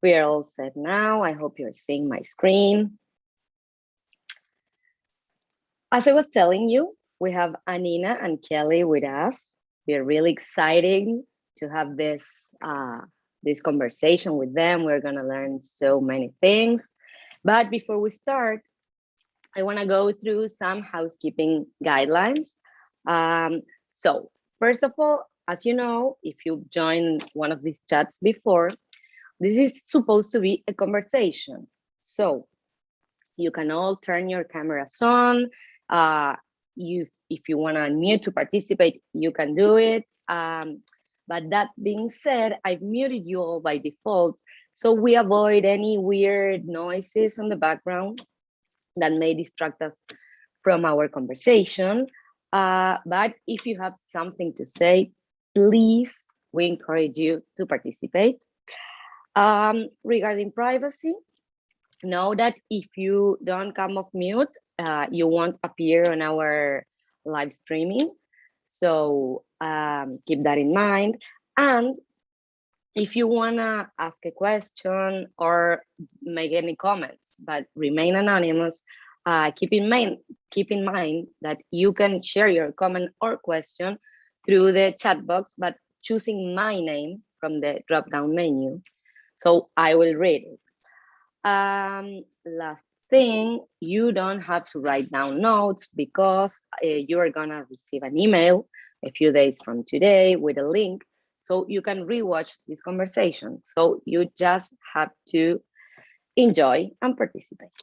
We are all set now. I hope you're seeing my screen. As I was telling you, we have Anina and Kelly with us. We are really excited to have this conversation with them. We're gonna learn so many things. But before we start, I wanna go through some housekeeping guidelines. So first of all, as you know, if you've joined one of these chats before, this is supposed to be a conversation. So you can all turn your cameras on. If you want to unmute to participate, you can do it. But that being said, I've muted you all by default, so we avoid any weird noises on the background that may distract us from our conversation. But if you have something to say, please, we encourage you to participate. Regarding privacy, know that if you don't come off mute, you won't appear on our live streaming. So keep that in mind. And if you wanna ask a question or make any comments, but remain anonymous, keep in mind that you can share your comment or question through the chat box, but choosing my name from the drop-down menu. So I will read it. Last thing, you don't have to write down notes because you are gonna receive an email a few days from today with a link so you can rewatch this conversation. So you just have to enjoy and participate.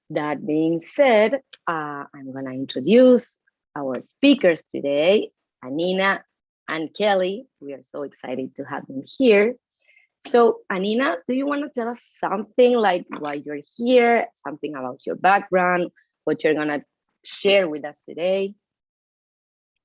That being said, I'm gonna introduce our speakers today, Anina and Kelly. We are so excited to have them here. So Anina, do you want to tell us something like why you're here, something about your background, what you're gonna share with us today?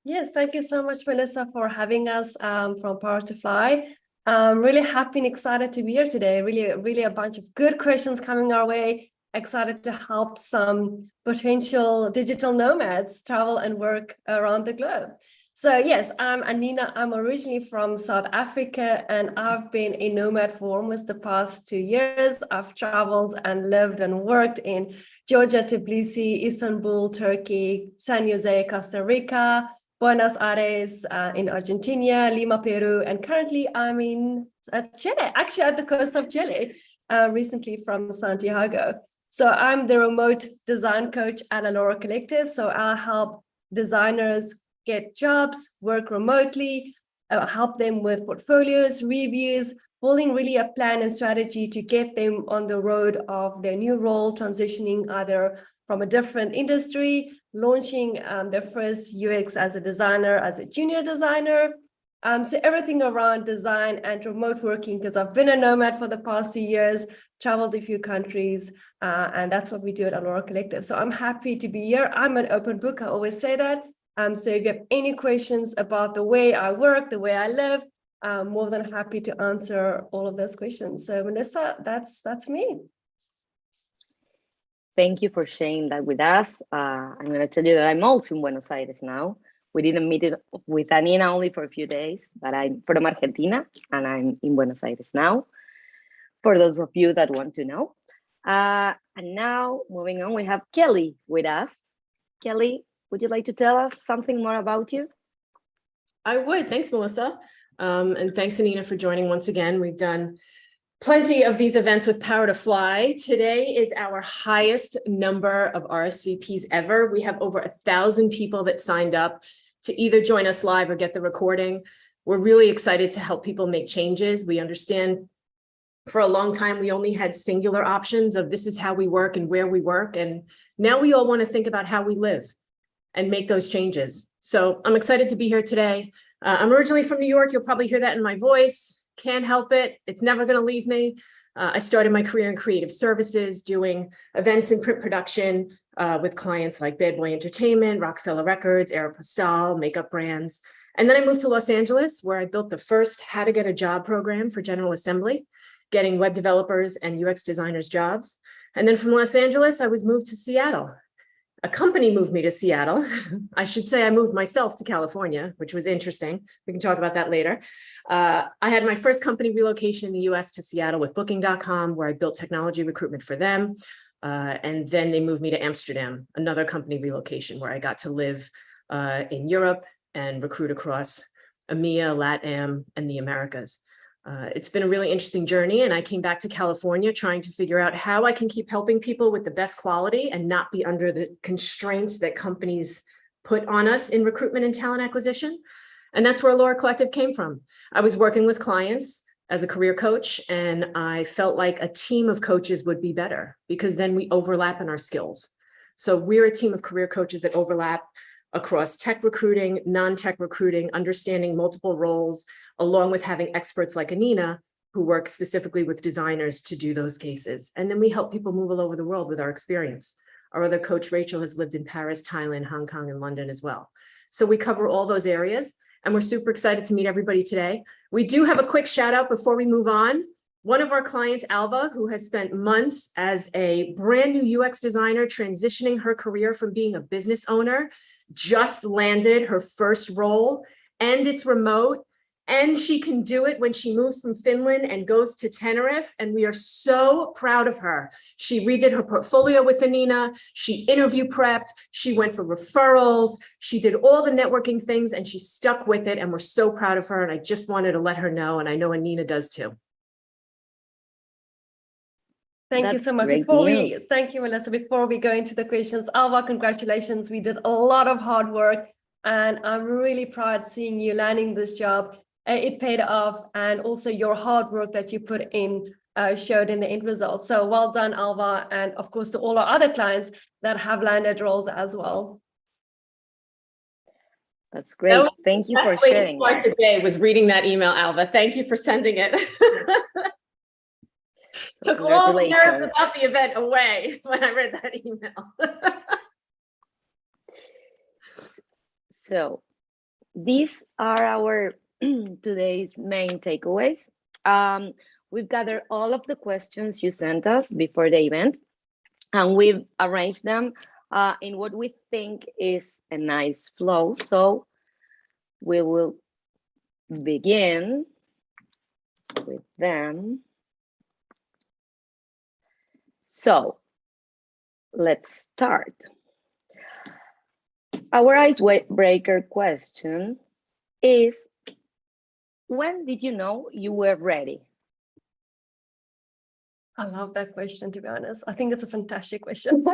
Yes, thank you so much, Melissa, for having us from Power to Fly. I'm really happy and excited to be here today. Really a bunch of good questions coming our way. Excited to help some potential digital nomads travel and work around the globe. So yes, I'm Anina. I'm originally from South Africa, and I've been a nomad for almost the past 2 years. I've traveled and lived and worked in Georgia, Tbilisi, Istanbul, Turkey, San Jose, Costa Rica, Buenos Aires in Argentina, Lima, Peru, and currently I'm in Chile, actually at the coast of Chile, recently from Santiago. So I'm the remote design coach at Allora Collective. So I'll help designers get jobs, work remotely, help them with portfolios, reviews, building really a plan and strategy to get them on the road of their new role, transitioning either from a different industry, launching their first UX as a designer, as a junior designer. So everything around design and remote working, because I've been a nomad for the past 2 years, traveled a few countries, and that's what we do at Allora Collective. So I'm happy to be here. I'm an open book, I always say that. So if you have any questions about the way I work, the way I live, I'm more than happy to answer all of those questions. So Melissa, that's me. Thank you for sharing that with us. I'm gonna tell you that I'm also in Buenos Aires now. We didn't meet with Anina only for a few days, but I'm from Argentina and I'm in Buenos Aires now, for those of you that want to know. And now moving on, we have Kelly with us. Kelly, would you like to tell us something more about you? I would. Thanks, Melissa. And thanks, Anina, for joining once again. We've done plenty of these events with Power to Fly. Today is our highest number of RSVPs ever. We have over 1,000 people that signed up to either join us live or get the recording. We're really excited to help people make changes. We understand for a long time, we only had singular options of this is how we work and where we work. And now we all want to think about how we live and make those changes. So I'm excited to be here today. I'm originally from New York. You'll probably hear that in my voice. Can't help it. It's never going to leave me. I started my career in creative services, doing events and print production with clients like Bad Boy Entertainment, Rockefeller Records, Aeropostale, makeup brands. And then I moved to Los Angeles, where I built the first How to Get a Job program for General Assembly, getting web developers and UX designers jobs. And then from Los Angeles, I was moved to Seattle. a company moved me to Seattle. I should say I moved myself to California, which was interesting. We can talk about that later. I had my first company relocation in the US to Seattle with Booking.com, where I built technology recruitment for them. And then they moved me to Amsterdam, another company relocation where I got to live in Europe and recruit across EMEA, LATAM, and the Americas. It's been a really interesting journey, and I came back to California trying to figure out how I can keep helping people with the best quality and not be under the constraints that companies put on us in recruitment and talent acquisition. And that's where Allora Collective came from. I was working with clients as a career coach, and I felt like a team of coaches would be better because then we overlap in our skills. So we're a team of career coaches that overlap across tech recruiting, non-tech recruiting, understanding multiple roles, along with having experts like Anina, who work specifically with designers to do those cases. And then we help people move all over the world with our experience. Our other coach, Rachel, has lived in Paris, Thailand, Hong Kong, and London as well. So we cover all those areas, and we're super excited to meet everybody today. We do have a quick shout out before we move on. One of our clients, Alva, who has spent months as a brand new UX designer transitioning her career from being a business owner, just landed her first role, and it's remote, and she can do it when she moves from Finland and goes to Tenerife, and we are so proud of her. She redid her portfolio with Anina, she interview prepped, she went for referrals, she did all the networking things, and she stuck with it, and we're so proud of her, and I just wanted to let her know, and I know Anina does too. Thank you so much. Thank you, Melissa. Before we go into the questions, Alva, congratulations. We did a lot of hard work, and I'm really proud seeing you landing this job. It paid off, and also your hard work that you put in showed in the end result. So well done, Alva, and of course to all our other clients that have landed roles as well. That's great. Thank you for sharing. The day was reading that email, Alva. Thank you for sending it. Took all the nerves about the event away when I read that email. So these are our today's main takeaways. We've gathered all of the questions you sent us before the event, and we've arranged them in what we think is a nice flow. So we will begin with them. So let's start. Our icebreaker question is, when did you know you were ready? I love that question, to be honest. I think it's a fantastic question.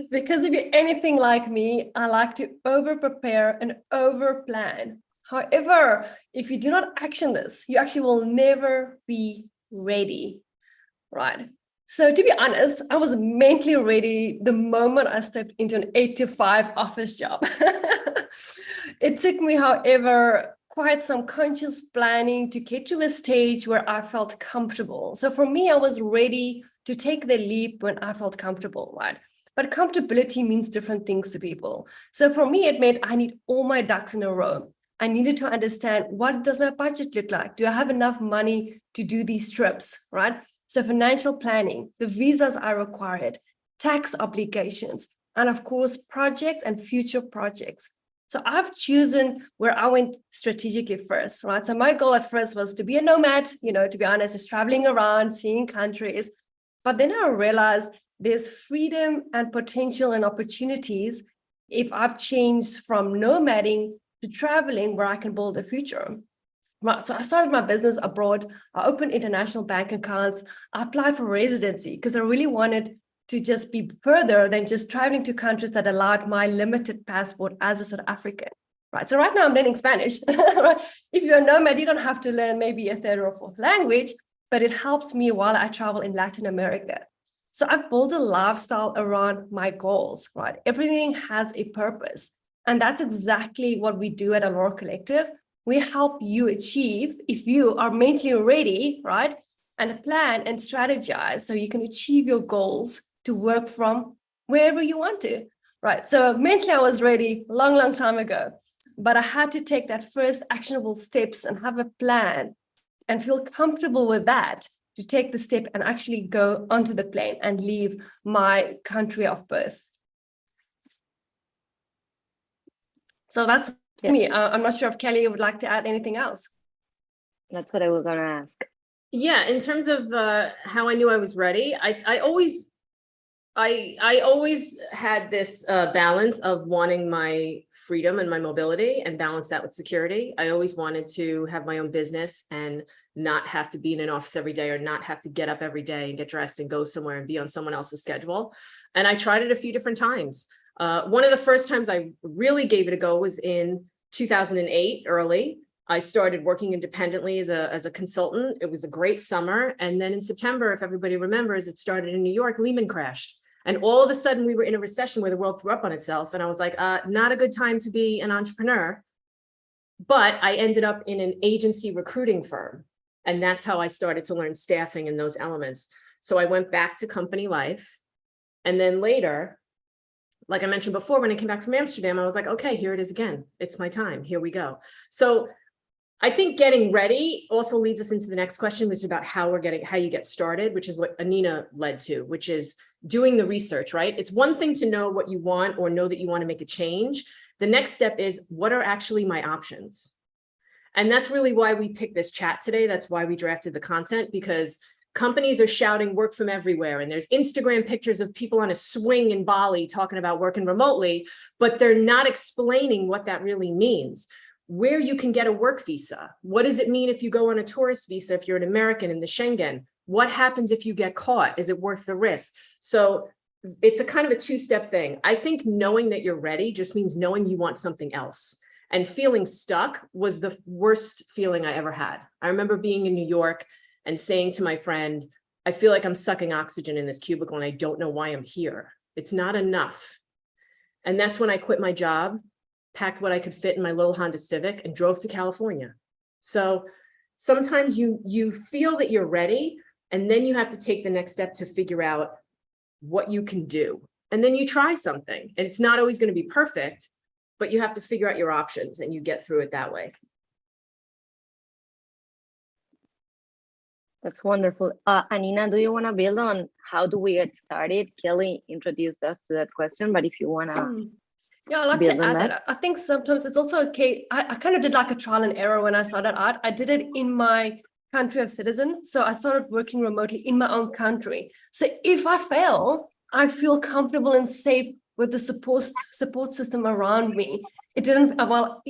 Because if you're anything like me, I like to over-prepare and over-plan. However, if you do not action this, you actually will never be ready, right? So to be honest, I was mentally ready the moment I stepped into an 8-to-5 office job. It took me, however, quite some conscious planning to get to a stage where I felt comfortable. So for me, I was ready to take the leap when I felt comfortable, right? But comfortability means different things to people. So for me, it meant I need all my ducks in a row. I needed to understand, what does my budget look like? Do I have enough money to do these trips, right? So financial planning, the visas I required, tax obligations, and of course, projects and future projects. So I've chosen where I went strategically first, right? So my goal at first was to be a nomad, to be honest, is traveling around, seeing countries. But then I realized there's freedom and potential and opportunities if I've changed from nomading to traveling where I can build a future. Right, so I started my business abroad. I opened international bank accounts. I applied for residency because I really wanted to just be further than just traveling to countries that allowed my limited passport as a South African. Right, so right now I'm learning Spanish. Right? If you're a nomad, you don't have to learn maybe a third or fourth language, but it helps me while I travel in Latin America. So I've built a lifestyle around my goals, right? Everything has a purpose. And that's exactly what we do at Allora Collective. We help you achieve, if you are mentally ready, right? And plan and strategize so you can achieve your goals to work from wherever you want to, right? So mentally I was ready a long, long time ago, but I had to take that first actionable steps and have a plan and feel comfortable with that to take the step and actually go onto the plane and leave my country of birth. So that's Yeah. me. I'm not sure if Kelly would like to add anything else. That's what I was gonna ask. Yeah, in terms of how I knew I was ready, I always had this balance of wanting my freedom and my mobility and balance that with security. I always wanted to have my own business and not have to be in an office every day or not have to get up every day and get dressed and go somewhere and be on someone else's schedule. And I tried it a few different times. One of the first times I really gave it a go was in 2008, early. I started working independently as a consultant. It was a great summer. And then in September, if everybody remembers, it started in New York, Lehman crashed. And all of a sudden we were in a recession where the world threw up on itself. And I was like, not a good time to be an entrepreneur. But I ended up in an agency recruiting firm. And that's how I started to learn staffing and those elements. So I went back to company life. And then later, like I mentioned before, when I came back from Amsterdam, I was like, okay, here it is again. It's my time. Here we go. So I think getting ready also leads us into the next question, which is about how you get started, which is what Anina led to, which is doing the research, right? It's one thing to know what you want or know that you want to make a change. The next step is, what are actually my options? And that's really why we picked this chat today. That's why we drafted the content, because companies are shouting work from everywhere. And there's Instagram pictures of people on a swing in Bali talking about working remotely, but they're not explaining what that really means. Where you can get a work visa. What does it mean if you go on a tourist visa, if you're an American in the Schengen? What happens if you get caught? Is it worth the risk? So it's a kind of a two-step thing. I think knowing that you're ready just means knowing you want something else. And feeling stuck was the worst feeling I ever had. I remember being in New York and saying to my friend, I feel like I'm sucking oxygen in this cubicle and I don't know why I'm here. It's not enough. And that's when I quit my job, packed what I could fit in my little Honda Civic and drove to California. So sometimes you feel that you're ready, and then you have to take the next step to figure out what you can do. And then you try something, and it's not always going to be perfect, but you have to figure out your options and you get through it that way. That's wonderful. Anina, do you want to build on how do we get started? Kelly introduced us to that question, but if you want to Yeah, I'd like to add that. I think sometimes it's also okay. I kind of did like a trial and error when I started out. I did it in my country of citizen. So I started working remotely in my own country. So if I fail, I feel comfortable and safe with the support system around me. It didn't, well,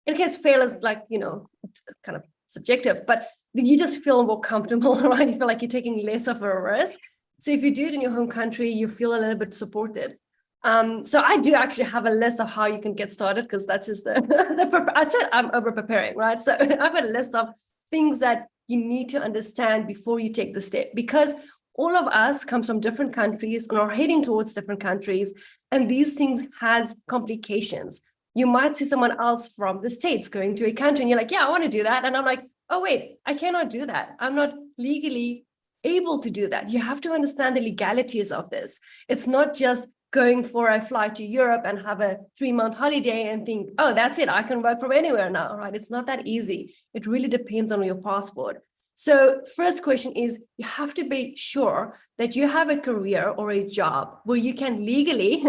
in case fail is like, kind of subjective, but you just feel more comfortable, right? You feel like you're taking less of a risk. So if you do it in your home country, you feel a little bit supported. So I do actually have a list of how you can get started, because that's just I said I'm over preparing, right? So I have a list of things that you need to understand before you take the step, because all of us comes from different countries and are heading towards different countries. And these things has complications. You might see someone else from the States going to a country and you're like, yeah, I want to do that. And I'm like, oh, wait, I cannot do that. I'm not legally able to do that. You have to understand the legalities of this. It's not just going for a flight to Europe and have a 3-month holiday and think, oh, that's it, I can work from anywhere now, right? It's not that easy. It really depends on your passport. So first question is, you have to be sure that you have a career or a job where you can legally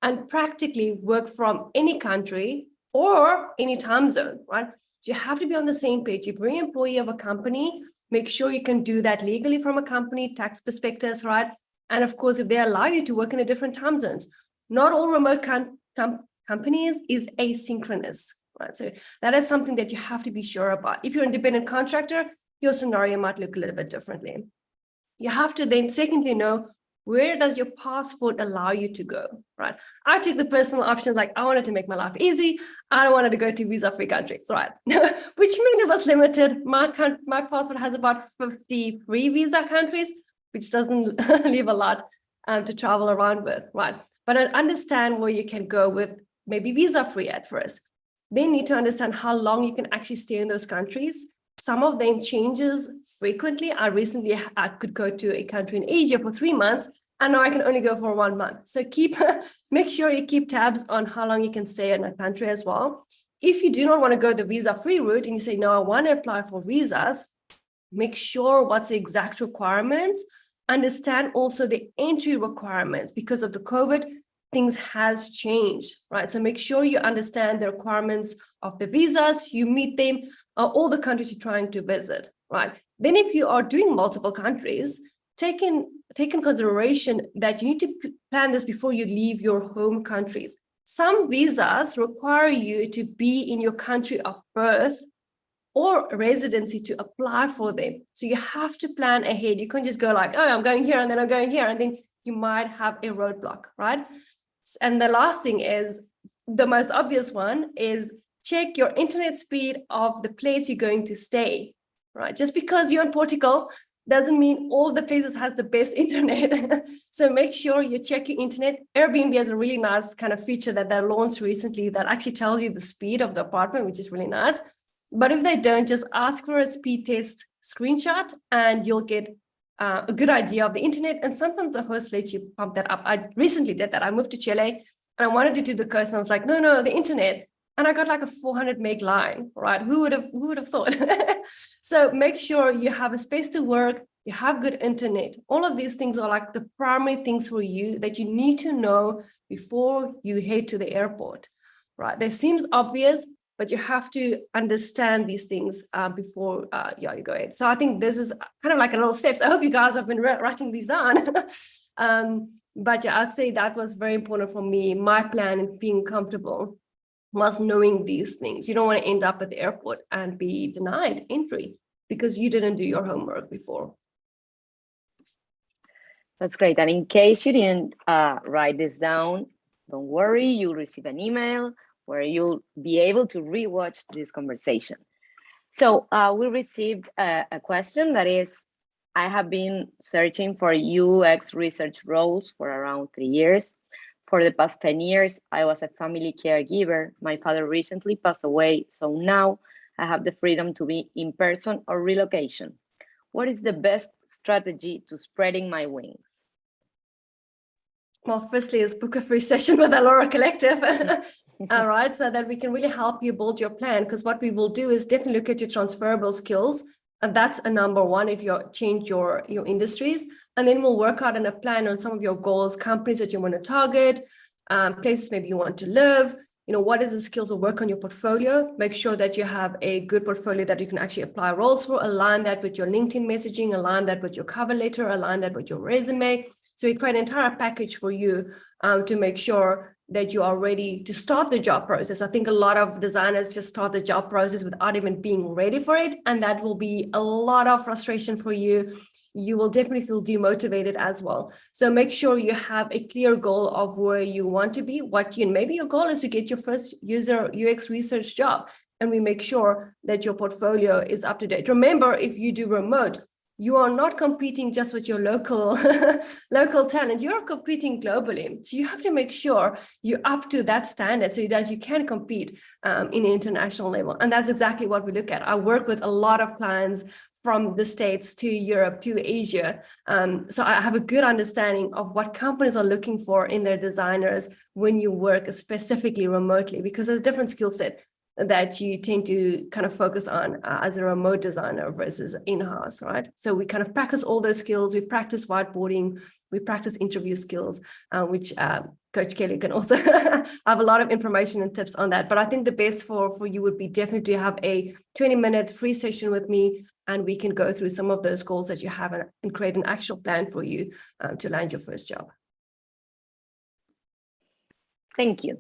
and practically work from any country or any time zone, right? So you have to be on the same page. If you're an employee of a company, make sure you can do that legally from a company tax perspectives, right? And of course, if they allow you to work in a different time zones, not all remote companies is asynchronous, right? So that is something that you have to be sure about. If you're an independent contractor, your scenario might look a little bit differently. You have to then secondly know, where does your passport allow you to go, right? I took the personal options, like I wanted to make my life easy. I wanted to go to visa-free countries, right? Which meant it was limited. My passport has about 53 visa countries, which doesn't leave a lot to travel around with, right? But I understand where you can go with maybe visa-free at first. Then you need to understand how long you can actually stay in those countries. Some of them changes frequently. I could go to a country in Asia for 3 months, and now I can only go for 1 month. So make sure you keep tabs on how long you can stay in a country as well. If you do not want to go the visa-free route and you say, no, I want to apply for visas, make sure what's the exact requirements. Understand also the entry requirements. Because of the COVID, things has changed, right? So make sure you understand the requirements of the visas, you meet them, all the countries you're trying to visit, right? Then if you are doing multiple countries, take in consideration that you need to plan this before you leave your home countries. Some visas require you to be in your country of birth or residency to apply for them. So you have to plan ahead. You can't just go like, oh, I'm going here and then I'm going here, and then you might have a roadblock, right? And the last thing is, the most obvious one is check your internet speed of the place you're going to stay, right? Just because you're in Portugal doesn't mean all the places has the best internet. So make sure you check your internet. Airbnb has a really nice kind of feature that they launched recently that actually tells you the speed of the apartment, which is really nice. But if they don't, just ask for a speed test screenshot and you'll get a good idea of the internet. And sometimes the host lets you pump that up. I recently did that. I moved to Chile and I wanted to do the coast and I was like, no, the internet. And I got like a 400 meg line, right? Who would have thought? So make sure you have a space to work, you have good internet. All of these things are like the primary things for you that you need to know before you head to the airport, right? That seems obvious, but you have to understand these things before you go ahead. So I think this is kind of like a little steps. I hope you guys have been writing these down. But yeah, I'd say that was very important for me. My plan and being comfortable was knowing these things. You don't want to end up at the airport and be denied entry because you didn't do your homework before. That's great. And in case you didn't write this down, don't worry, you'll receive an email where you'll be able to rewatch this conversation. So we received a question that is, I have been searching for UX research roles for around 3 years. For the past 10 years, I was a family caregiver. My father recently passed away, so now I have the freedom to be in person or relocation. What is the best strategy to spreading my wings? Well, firstly, is book a free session with Allora Collective. All right, so that we can really help you build your plan, because what we will do is definitely look at your transferable skills. And that's a number one if you change your industries. And then we'll work out in a plan on some of your goals, companies that you want to target, places maybe you want to live. You know, what is the skills? We'll work on your portfolio. Make sure that you have a good portfolio that you can actually apply roles for. Align that with your LinkedIn messaging, align that with your cover letter, align that with your resume. So we create an entire package for you to make sure that you are ready to start the job process. I think a lot of designers just start the job process without even being ready for it. And that will be a lot of frustration for you. You will definitely feel demotivated as well. So make sure you have a clear goal of where you want to be, maybe your goal is to get your first user UX research job. And we make sure that your portfolio is up to date. Remember, if you do remote, you are not competing just with your local talent, you're competing globally. So you have to make sure you're up to that standard so that you can compete in the international level. And that's exactly what we look at. I work with a lot of clients from the States to Europe to Asia. So I have a good understanding of what companies are looking for in their designers when you work specifically remotely, because there's a different skill set that you tend to kind of focus on as a remote designer versus in-house, right? So we kind of practice all those skills. We practice whiteboarding, we practice interview skills, which Coach Kelly can also have a lot of information and tips on that. But I think the best for you would be definitely to have a 20-minute free session with me, and we can go through some of those goals that you have and create an actual plan for you to land your first job. Thank you.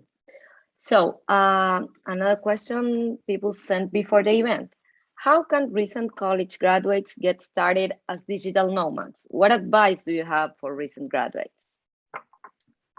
So another question people sent before the event. How can recent college graduates get started as digital nomads? What advice do you have for recent graduates?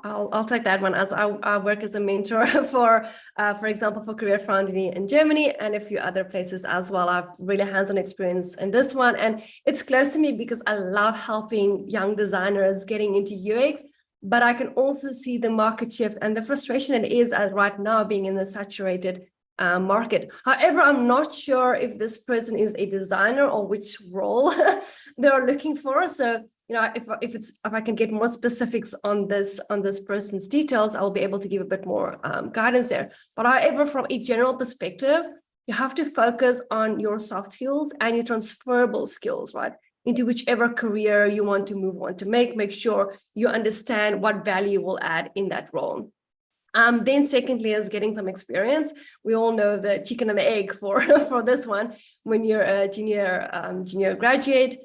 I'll take that one, as I work as a mentor for example, for Career Foundry in Germany and a few other places as well. I've really hands-on experience in this one, and it's close to me because I love helping young designers getting into UX. But I can also see the market shift and the frustration it is as right now being in the saturated market. However, I'm not sure if this person is a designer or which role they're looking for. So, you know, if I can get more specifics on this person's details, I'll be able to give a bit more guidance there. But however, from a general perspective, you have to focus on your soft skills and your transferable skills, right? into whichever career you want to move on to make sure you understand what value will add in that role. Then secondly is getting some experience. We all know the chicken and the egg for, for this one. When you're a junior graduate,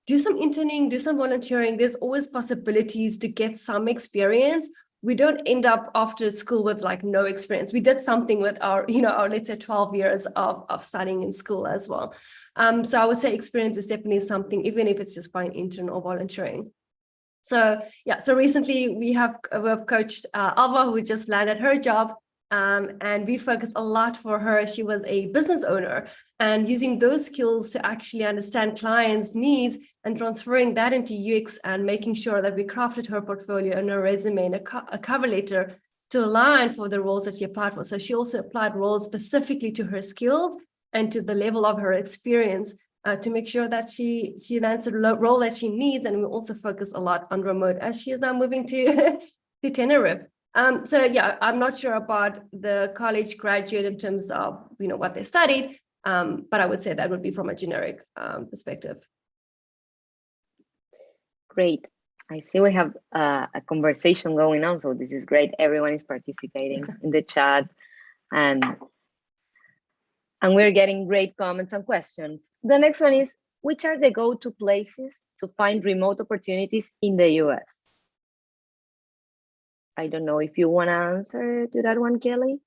do some interning, do some volunteering. There's always possibilities to get some experience. We don't end up after school with like no experience. We did something with our, our let's say 12 years of studying in school as well. So I would say experience is definitely something, even if it's just by an intern or volunteering. So yeah, so recently we've coached Alva, who just landed her job, and we focused a lot for her. She was a business owner, and using those skills to actually understand clients' needs and transferring that into UX and making sure that we crafted her portfolio and her resume and a cover letter to align for the roles that she applied for. So she also applied roles specifically to her skills and to the level of her experience, to make sure that she lands the role that she needs. And we also focus a lot on remote as she is now moving to, to Tenerife. So yeah, I'm not sure about the college graduate in terms of, what they studied, but I would say that would be from a generic perspective. Great. I see we have a conversation going on, so this is great. Everyone is participating in the chat, and we're getting great comments and questions. The next one is, which are the go-to places to find remote opportunities in the US? I don't know if you want to answer to that one, Kelly.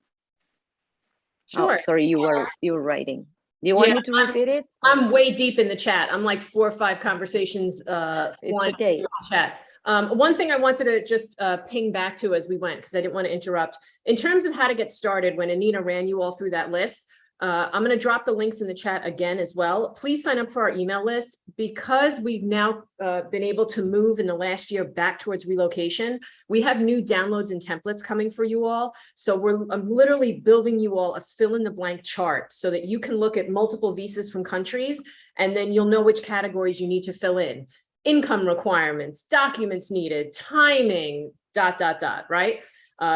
Sure. Oh, sorry, you were writing. Do you want me to repeat it? I'm way deep in the chat. I'm like 4 or 5 conversations. It's okay. Chat. One thing I wanted to just ping back to as we went, because I didn't want to interrupt. In terms of how to get started, when Anina ran you all through that list, I'm going to drop the links in the chat again as well. Please sign up for our email list, because we've now been able to move in the last year back towards relocation. We have new downloads and templates coming for you all. So I'm literally building you all a fill in the blank chart so that you can look at multiple visas from countries, and then you'll know which categories you need to fill in. Income requirements, documents needed, timing, ... right?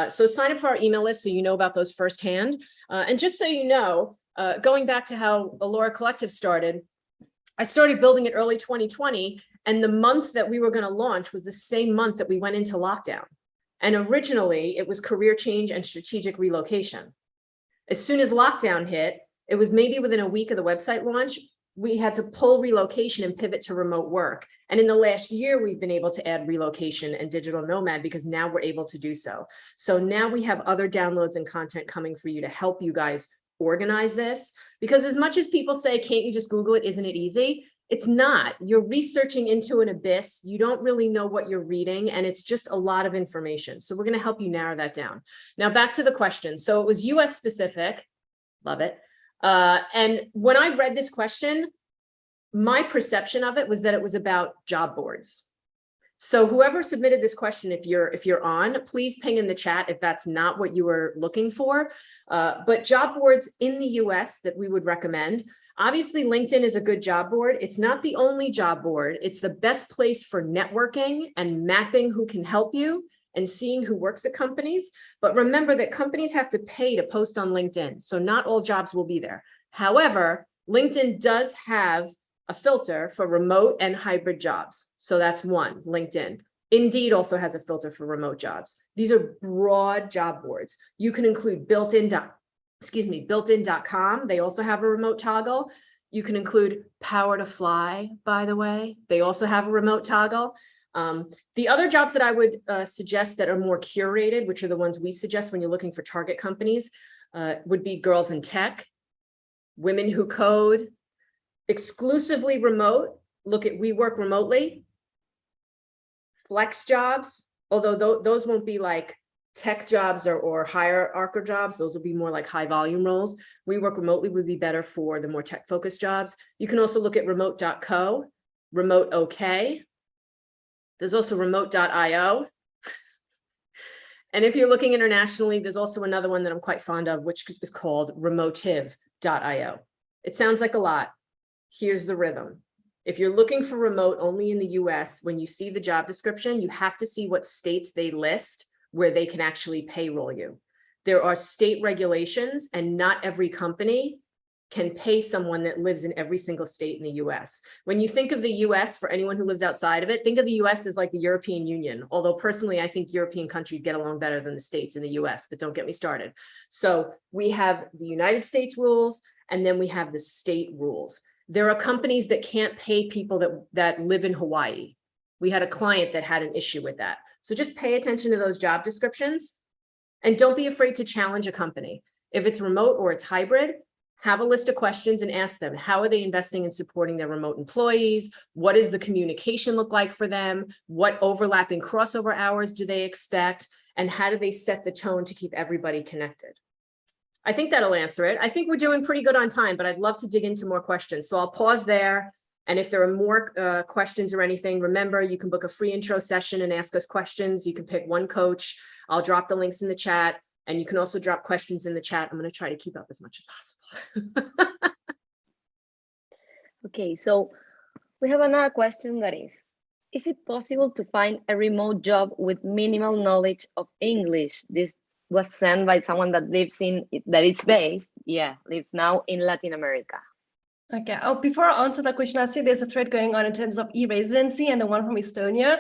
So sign up for our email list so you know about those firsthand. And just so you know, going back to how Allora Collective started, I started building it early 2020, and the month that we were going to launch was the same month that we went into lockdown. And originally it was career change and strategic relocation. As soon as lockdown hit, it was maybe within a week of the website launch, we had to pull relocation and pivot to remote work. And in the last year, we've been able to add relocation and digital nomad, because now we're able to do so. So now we have other downloads and content coming for you to help you guys organize this. Because as much as people say, can't you just Google it? Isn't it easy? It's not. You're researching into an abyss. You don't really know what you're reading, and it's just a lot of information. So we're going to help you narrow that down. Now back to the question. So it was US specific. Love it. And when I read this question, my perception of it was that it was about job boards. So whoever submitted this question, if you're on, please ping in the chat if that's not what you were looking for. But job boards in the US that we would recommend. Obviously, LinkedIn is a good job board. It's not the only job board. It's the best place for networking and mapping who can help you and seeing who works at companies. But remember that companies have to pay to post on LinkedIn. So not all jobs will be there. However, LinkedIn does have a filter for remote and hybrid jobs. So that's one, LinkedIn. Indeed also has a filter for remote jobs. These are broad job boards. You can include builtin.com. They also have a remote toggle. You can include Power to Fly, by the way. They also have a remote toggle. The other jobs that I would suggest that are more curated, which are the ones we suggest when you're looking for target companies, would be girls in tech, women who code, exclusively remote. Look at We Work Remotely, flex jobs, although those won't be like tech jobs or hierarchical jobs. Those will be more like high volume roles. We Work Remotely would be better for the more tech focused jobs. You can also look at remote.co, remote OK. There's also remote.io. And if you're looking internationally, there's also another one that I'm quite fond of, which is called remotive.io. It sounds like a lot. Here's the rhythm. If you're looking for remote only in the US, when you see the job description, you have to see what states they list where they can actually payroll you. There are state regulations, and not every company can pay someone that lives in every single state in the US. When you think of the US, for anyone who lives outside of it, think of the US as like the European Union. Although personally, I think European countries get along better than the states in the US, but don't get me started. So we have the United States rules, and then we have the state rules. There are companies that can't pay people that live in Hawaii. We had a client that had an issue with that. So just pay attention to those job descriptions and don't be afraid to challenge a company. If it's remote or it's hybrid, have a list of questions and ask them, how are they investing in supporting their remote employees? What does the communication look like for them? What overlapping crossover hours do they expect? And how do they set the tone to keep everybody connected? I think that'll answer it. I think we're doing pretty good on time, but I'd love to dig into more questions. So I'll pause there. And if there are more questions or anything, remember, you can book a free intro session and ask us questions. You can pick one coach. I'll drop the links in the chat, and you can also drop questions in the chat. I'm going to try to keep up as much as possible. Okay, so we have another question that is it possible to find a remote job with minimal knowledge of English? This was sent by someone that lives lives now in Latin America. Okay. Oh, before I answer that question, I see there's a thread going on in terms of e-residency and the one from Estonia.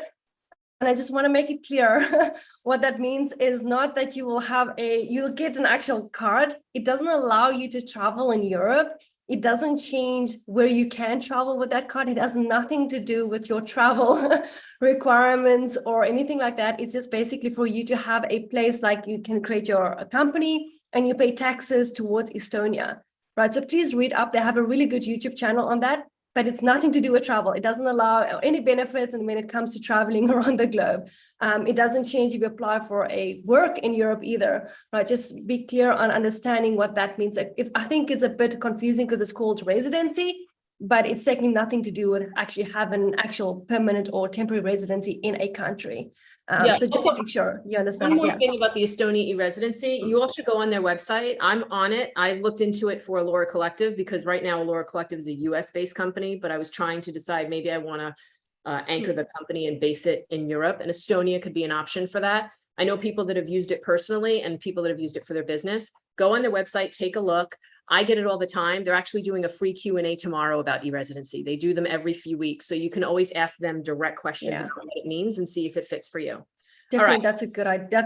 And I just want to make it clear what that means is not that you will you'll get an actual card. It doesn't allow you to travel in Europe. It doesn't change where you can travel with that card. It has nothing to do with your travel requirements or anything like that. It's just basically for you to have a place like you can create your company and you pay taxes towards Estonia. Right, so please read up. They have a really good YouTube channel on that, but it's nothing to do with travel. It doesn't allow any benefits. And when it comes to traveling around the globe, it doesn't change if you apply for a work in Europe either, right? Just be clear on understanding what that means. I think it's a bit confusing because it's called residency, but it's taking nothing to do with actually having an actual permanent or temporary residency in a country. So just make sure you understand. One more thing about the Estonia e-residency, you all should go on their website. I'm on it. I looked into it for Allora Collective because right now Allora Collective is a US-based company, but I was trying to decide maybe I want to anchor the company and base it in Europe, and Estonia could be an option for that. I know people that have used it personally and people that have used it for their business. Go on their website, take a look. I get it all the time. They're actually doing a free Q&A tomorrow about e-residency. They do them every few weeks. So you can always ask them direct questions about what it means and see if it fits for you. Definitely, that's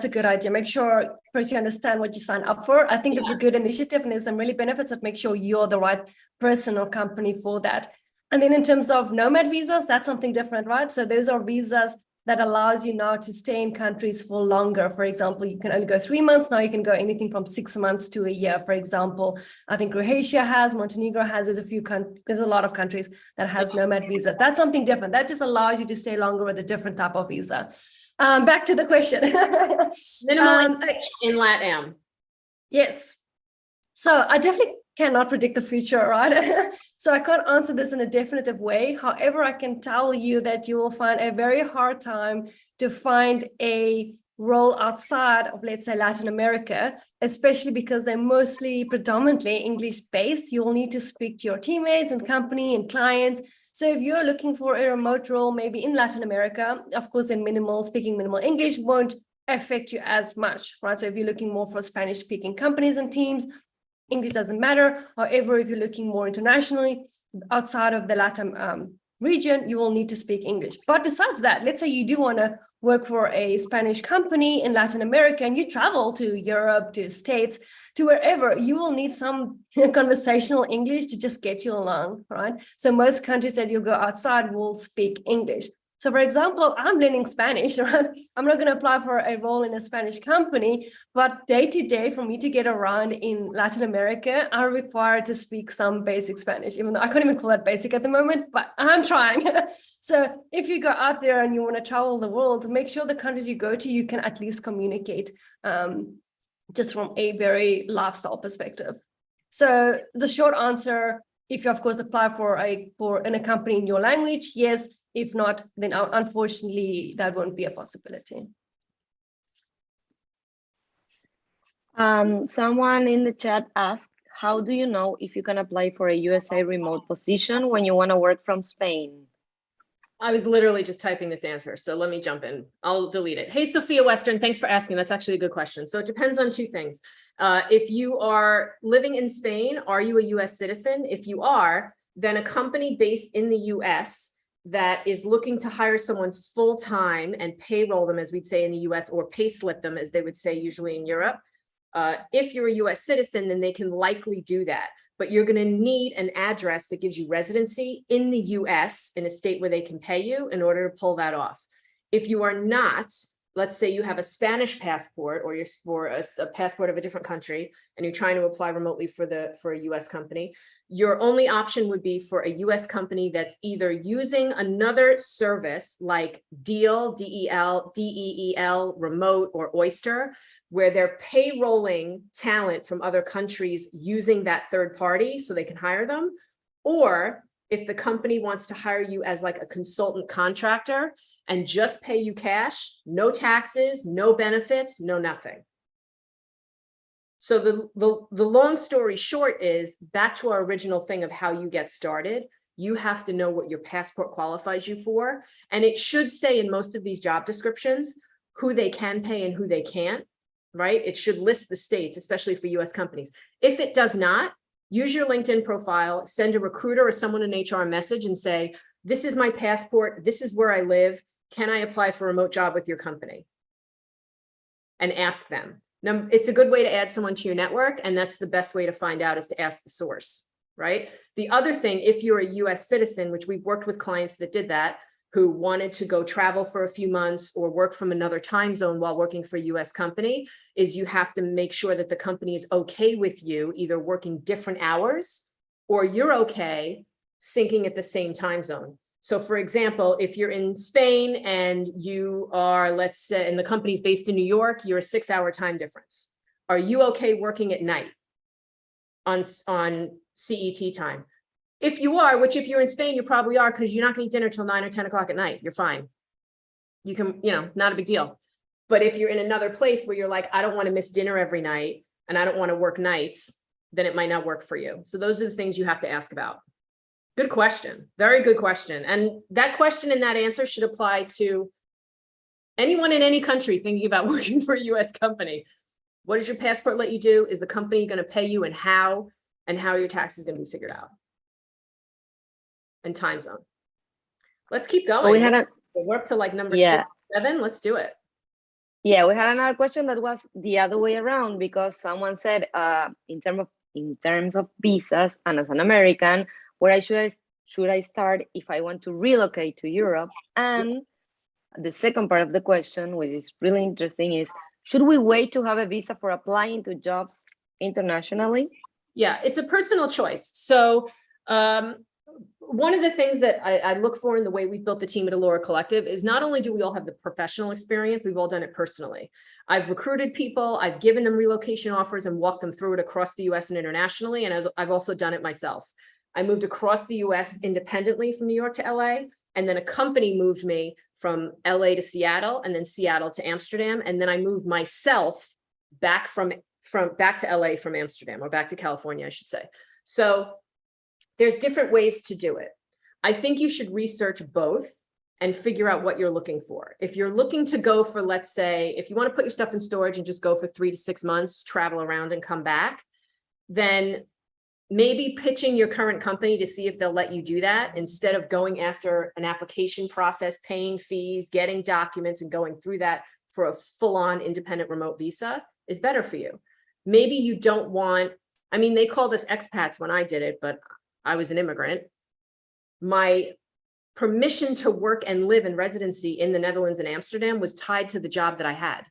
a good idea. Make sure first you understand what you sign up for. I think it's a good initiative and there's some really benefits that make sure you're the right person or company for that. And then in terms of Nomad visas, that's something different, right? So those are visas that allows you now to stay in countries for longer. For example, you can only go 3 months. Now you can go anything from 6 months to a year. For example, I think Croatia has, Montenegro has, there's a lot of countries that has Nomad visa. That's something different. That just allows you to stay longer with a different type of visa. Back to the question. Minimum in LATAM. Yes. So I definitely cannot predict the future, right? So I can't answer this in a definitive way. However, I can tell you that you will find a very hard time to find a role outside of, let's say, Latin America, especially because they're predominantly English-based. You will need to speak to your teammates and company and clients. So if you're looking for a remote role, maybe in Latin America, of course, speaking minimal English won't affect you as much, right? So if you're looking more for Spanish-speaking companies and teams, English doesn't matter. However, if you're looking more internationally outside of the Latin region, you will need to speak English. But besides that, let's say you do want to work for a Spanish company in Latin America and you travel to Europe, to States, to wherever, you will need some conversational English to just get you along, right? So most countries that you go outside will speak English. So for example, I'm learning Spanish, right? I'm not going to apply for a role in a Spanish company, but day to day for me to get around in Latin America, I'm required to speak some basic Spanish, even though I can't even call that basic at the moment, but I'm trying. So if you go out there and you want to travel the world, make sure the countries you go to, you can at least communicate just from a very lifestyle perspective. So the short answer, if you of course apply in a company in your language, yes. If not, then unfortunately, that won't be a possibility. Someone in the chat asked, how do you know if you can apply for a USA remote position when you want to work from Spain? I was literally just typing this answer, so let me jump in. I'll delete it. Hey, Sophia Western, thanks for asking. That's actually a good question. So it depends on two things. If you are living in Spain, are you a US citizen? If you are, then a company based in the US that is looking to hire someone full-time and payroll them, as we'd say in the US, or payslip them, as they would say usually in Europe. If you're a US citizen, then they can likely do that. But you're going to need an address that gives you residency in the US, in a state where they can pay you, in order to pull that off. If you are not, let's say you have a Spanish passport, or you're for a passport of a different country, and you're trying to apply remotely for a US company, your only option would be for a US company that's either using another service like Deal, DEEL, Remote, or Oyster, where they're payrolling talent from other countries using that third party so they can hire them. Or if the company wants to hire you as like a consultant contractor and just pay you cash, no taxes, no benefits, no nothing. So the long story short is, back to our original thing of how you get started, you have to know what your passport qualifies you for. And it should say in most of these job descriptions who they can pay and who they can't. Right? It should list the states, especially for US companies. If it does not, use your LinkedIn profile, send a recruiter or someone in HR a message and say, this is my passport, this is where I live, can I apply for a remote job with your company? And ask them. Now, it's a good way to add someone to your network, and that's the best way to find out, is to ask the source, right? The other thing, if you're a US citizen, which we've worked with clients that did that, who wanted to go travel for a few months or work from another time zone while working for a US company, is you have to make sure that the company is okay with you either working different hours, or you're okay syncing at the same time zone. So for example, if you're in Spain and you are, let's say, and the company's based in New York, you're a 6-hour time difference. Are you okay working at night on CET time? If you are, which if you're in Spain, you probably are, because you're not going to eat dinner till 9 or 10 o'clock at night. You're fine. You can, not a big deal. But if you're in another place where you're like, I don't want to miss dinner every night and I don't want to work nights, then it might not work for you. So those are the things you have to ask about. Good question. Very good question. And that question and that answer should apply to anyone in any country thinking about working for a US company. What does your passport let you do? Is the company going to pay you, and how your tax is going to be figured out? And time zone. Let's keep going. We're up to like number 6, 7. Let's do it. Yeah, we had another question that was the other way around, because someone said, in terms of visas, and as an American, where should I start if I want to relocate to Europe? And the second part of the question, which is really interesting, is, should we wait to have a visa for applying to jobs internationally? Yeah, it's a personal choice. So one of the things that I look for in the way we built the team at Allora Collective is, not only do we all have the professional experience, we've all done it personally. I've recruited people, I've given them relocation offers and walked them through it across the US and internationally. And I've also done it myself. I moved across the US independently from New York to LA. And then a company moved me from LA to Seattle, and then Seattle to Amsterdam. And then I moved myself back back to LA from Amsterdam, or back to California, I should say. So there's different ways to do it. I think you should research both and figure out what you're looking for. If you're looking to go for, let's say, if you want to put your stuff in storage and just go for 3 to 6 months, travel around and come back, then maybe pitching your current company to see if they'll let you do that, instead of going after an application process, paying fees, getting documents, and going through that for a full-on independent remote visa, is better for you. Maybe you don't want, they called us expats when I did it, but I was an immigrant. My permission to work and live in residency in the Netherlands and Amsterdam was tied to the job that I had.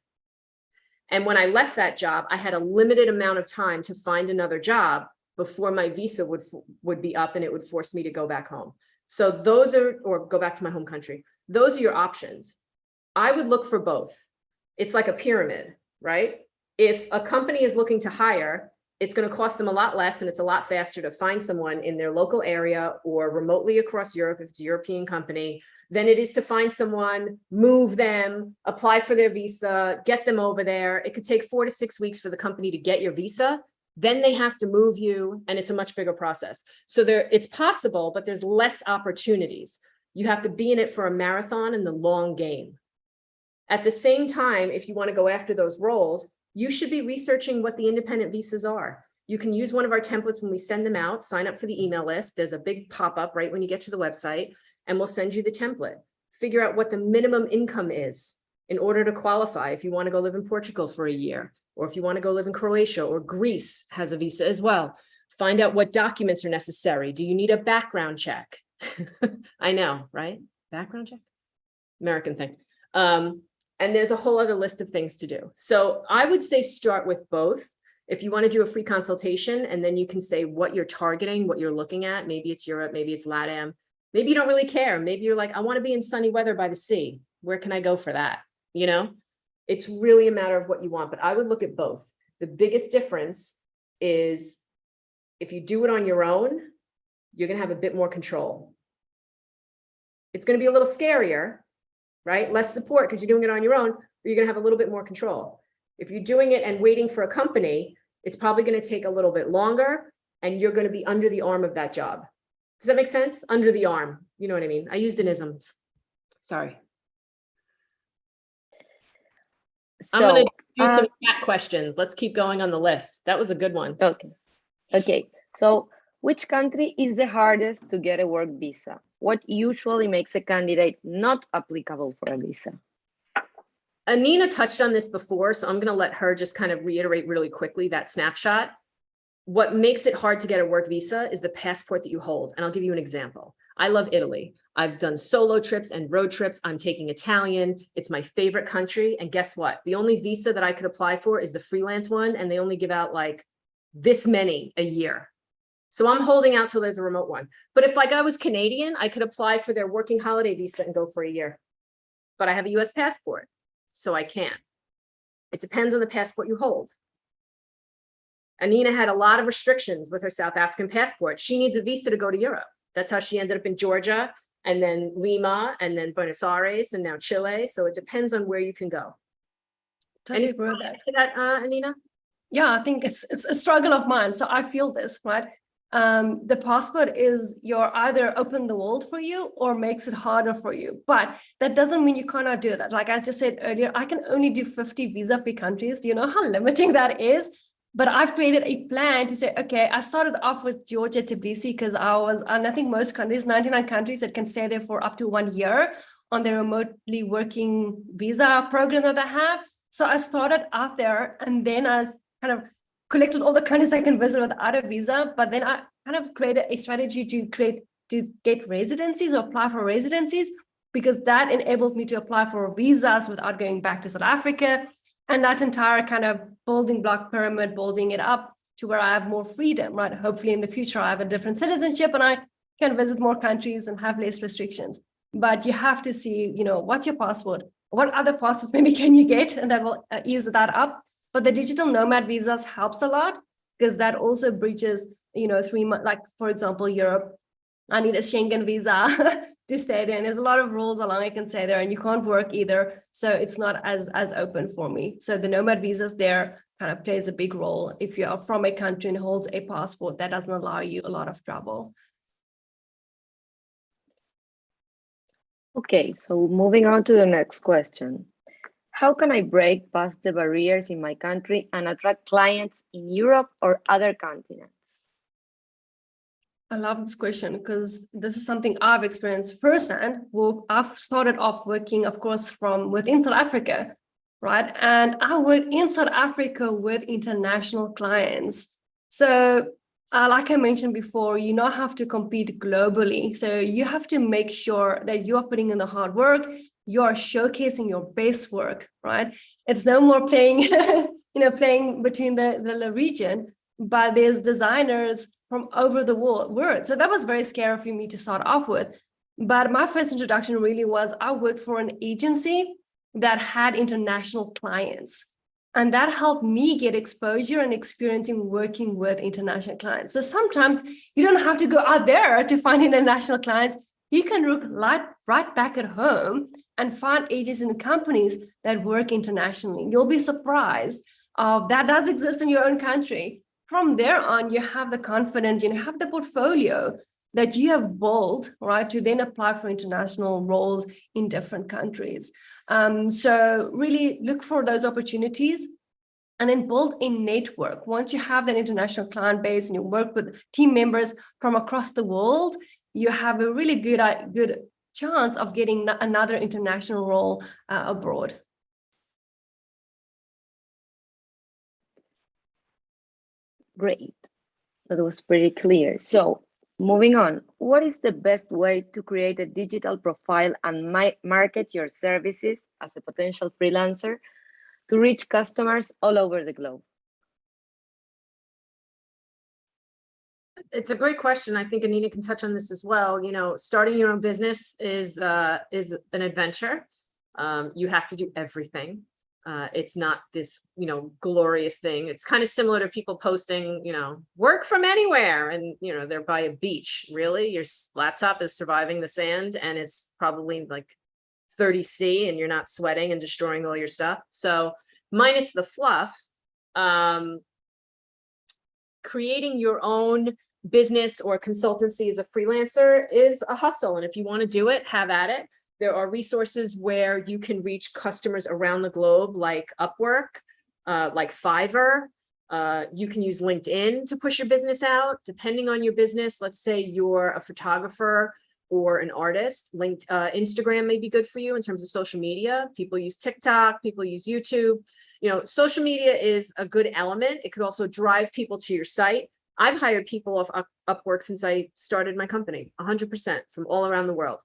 And when I left that job, I had a limited amount of time to find another job before my visa would be up and it would force me to go back home. So those are, or go back to my home country. Those are your options. I would look for both. It's like a pyramid, right? If a company is looking to hire, it's going to cost them a lot less, and it's a lot faster to find someone in their local area or remotely across Europe, if it's a European company, than it is to find someone, move them, apply for their visa, get them over there. It could take 4 to 6 weeks for the company to get your visa. Then they have to move you, and it's a much bigger process. So it's possible, but there's less opportunities. You have to be in it for a marathon and the long game. At the same time, if you want to go after those roles, you should be researching what the independent visas are. You can use one of our templates when we send them out, sign up for the email list. There's a big pop-up right when you get to the website, and we'll send you the template. Figure out what the minimum income is in order to qualify if you want to go live in Portugal for a year, or if you want to go live in Croatia, or Greece has a visa as well. Find out what documents are necessary. Do you need a background check? I know, right? Background check? American thing. And there's a whole other list of things to do. So I would say start with both. If you want to do a free consultation, and then you can say what you're targeting, what you're looking at. Maybe it's Europe, maybe it's LATAM. Maybe you don't really care. Maybe you're like, I want to be in sunny weather by the sea. Where can I go for that? You know, it's really a matter of what you want, but I would look at both. The biggest difference is if you do it on your own, you're going to have a bit more control. It's going to be a little scarier, right? Less support because you're doing it on your own, but you're going to have a little bit more control. If you're doing it and waiting for a company, it's probably going to take a little bit longer, and you're going to be under the arm of that job. Does that make sense? Under the arm. You know what I mean? I used an isms. Sorry. So, I'm going to do some chat questions. Let's keep going on the list. That was a good one. Okay. So which country is the hardest to get a work visa? What usually makes a candidate not applicable for a visa? Anina touched on this before, so I'm going to let her just kind of reiterate really quickly that snapshot. What makes it hard to get a work visa is the passport that you hold. And I'll give you an example. I love Italy. I've done solo trips and road trips. I'm taking Italian. It's my favorite country. And guess what? The only visa that I could apply for is the freelance one. And they only give out like this many a year. So I'm holding out till there's a remote one. But if like I was Canadian, I could apply for their working holiday visa and go for a year. But I have a US passport, so I can't. It depends on the passport you hold. Anina had a lot of restrictions with her South African passport. She needs a visa to go to Europe. That's how she ended up in Georgia, and then Lima, and then Buenos Aires, and now Chile. So it depends on where you can go. Totally agree with that. Anina? Yeah, I think it's a struggle of mine. So I feel this, right? The passport is you're either open the world for you or makes it harder for you. But that doesn't mean you cannot do that. Like I just said earlier, I can only do 50 visa-free countries. Do you know how limiting that is? But I've created a plan to say, okay, I started off with Georgia, Tbilisi, because and I think most countries, 99 countries that can stay there for up to 1 year on their remotely working visa program that they have. So I started out there, and then I kind of collected all the countries I can visit without a visa. But then I kind of created a strategy to get residencies or apply for residencies, because that enabled me to apply for visas without going back to South Africa. And that entire kind of building block pyramid, building it up to where I have more freedom, right? Hopefully in the future, I have a different citizenship and I can visit more countries and have less restrictions. But you have to see, what's your passport? What other passports maybe can you get? And that will ease that up. But the digital nomad visas helps a lot, because that also bridges, 3 months, like for example, Europe. I need a Schengen visa to stay there. And there's a lot of rules how long I can stay there, and you can't work either. So it's not as open for me. So the nomad visas there kind of plays a big role. If you are from a country and holds a passport, that doesn't allow you a lot of trouble. Okay, so moving on to the next question. How can I break past the barriers in my country and attract clients in Europe or other continents? I love this question because this is something I've experienced firsthand. I've started off working, of course, from within South Africa, right? And I work in South Africa with international clients. So like I mentioned before, you now have to compete globally. So you have to make sure that you are putting in the hard work, you are showcasing your best work, right? It's no more playing, playing between the region, but there's designers from over the world. So that was very scary for me to start off with. But my first introduction really was I worked for an agency that had international clients. And that helped me get exposure and experience in working with international clients. So sometimes you don't have to go out there to find international clients. You can look right back at home and find agencies and companies that work internationally. You'll be surprised that does exist in your own country. From there on, you have the confidence, you have the portfolio that you have built, right, to then apply for international roles in different countries. So really look for those opportunities and then build a network. Once you have that international client base and you work with team members from across the world, you have a really good chance of getting another international role abroad. Great. That was pretty clear. So moving on, what is the best way to create a digital profile and market your services as a potential freelancer to reach customers all over the globe? It's a great question. I think Anina can touch on this as well. You know, starting your own business is an adventure. You have to do everything. It's not this, you know, glorious thing. It's kind of similar to people posting, you know, work from anywhere, and, you know, they're by a beach. Really, your laptop is surviving the sand and it's probably like 30 C and you're not sweating and destroying all your stuff. So minus the fluff, creating your own business or consultancy as a freelancer is a hustle. And if you want to do it, have at it. There are resources where you can reach customers around the globe, like Upwork, like Fiverr. You can use LinkedIn to push your business out, depending on your business. Let's say you're a photographer or an artist. Instagram may be good for you in terms of social media. People use TikTok, people use YouTube. You know, social media is a good element. It could also drive people to your site. I've hired people off Upwork since I started my company, 100% from all around the world.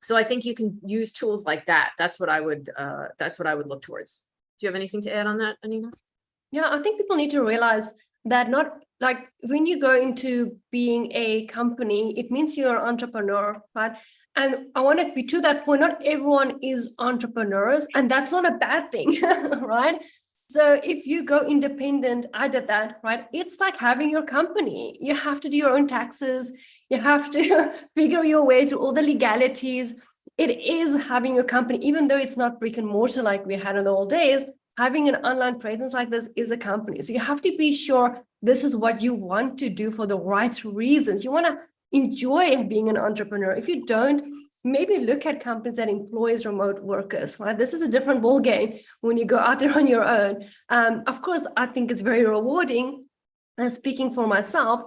So I think you can use tools like that. That's what I would look towards. Do you have anything to add on that, Anina? Yeah, I think people need to realize that not like when you go into being a company, it means you're an entrepreneur, right? And I want to be to that point, not everyone is entrepreneurs, and that's not a bad thing, right? So if you go independent, I did that, right? It's like having your company. You have to do your own taxes. You have to figure your way through all the legalities. It is having your company, even though it's not brick and mortar like we had in the old days. Having an online presence like this is a company. So you have to be sure this is what you want to do for the right reasons. You want to enjoy being an entrepreneur. If you don't, maybe look at companies that employs remote workers, right? This is a different ballgame when you go out there on your own. Of course, I think it's very rewarding, speaking for myself,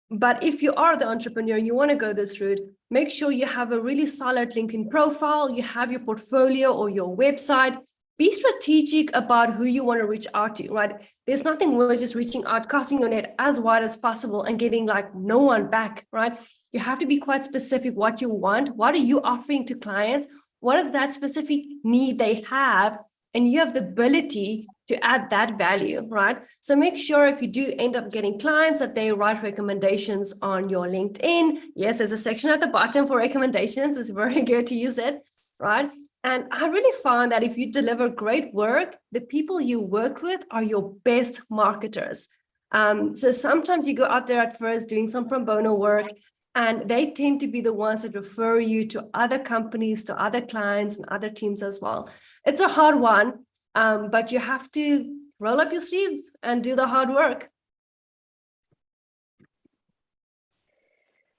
but if you are the entrepreneur and you want to go this route, make sure you have a really solid LinkedIn profile, you have your portfolio or your website. Be strategic about who you want to reach out to, right? There's nothing worse just reaching out, casting your net as wide as possible and getting like no one back, right? You have to be quite specific what you want. What are you offering to clients? What is that specific need they have? And you have the ability to add that value, right? So make sure if you do end up getting clients that they write recommendations on your LinkedIn. Yes, there's a section at the bottom for recommendations. It's very good to use it, right? And I really found that if you deliver great work, the people you work with are your best marketers. So sometimes you go out there at first doing some pro bono work, and they tend to be the ones that refer you to other companies, to other clients and other teams as well. It's a hard one, but you have to roll up your sleeves and do the hard work.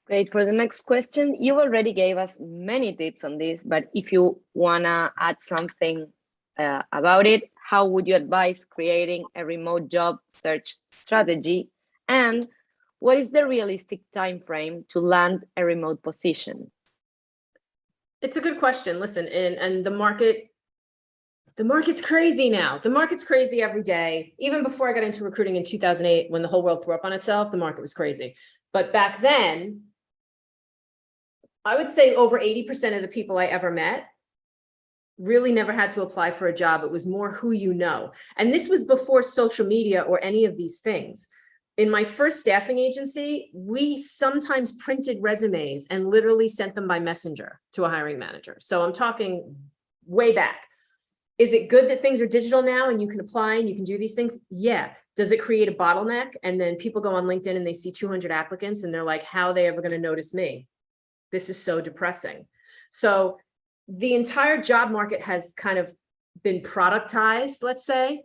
Great. For the next question, you already gave us many tips on this, but if you wanna add something about it, how would you advise creating a remote job search strategy? And what is the realistic time frame to land a remote position? It's a good question. Listen, and the market's crazy now. The market's crazy every day. Even before I got into recruiting in 2008, when the whole world threw up on itself, the market was crazy. But back then, I would say over 80% of the people I ever met really never had to apply for a job. It was more who you know. And this was before social media or any of these things. In my first staffing agency, we sometimes printed resumes and literally sent them by messenger to a hiring manager. So I'm talking way back. Is it good that things are digital now and you can apply and you can do these things? Yeah. Does it create a bottleneck? And then people go on LinkedIn and they see 200 applicants and they're like, how are they ever going to notice me? This is so depressing. So the entire job market has kind of been productized, let's say,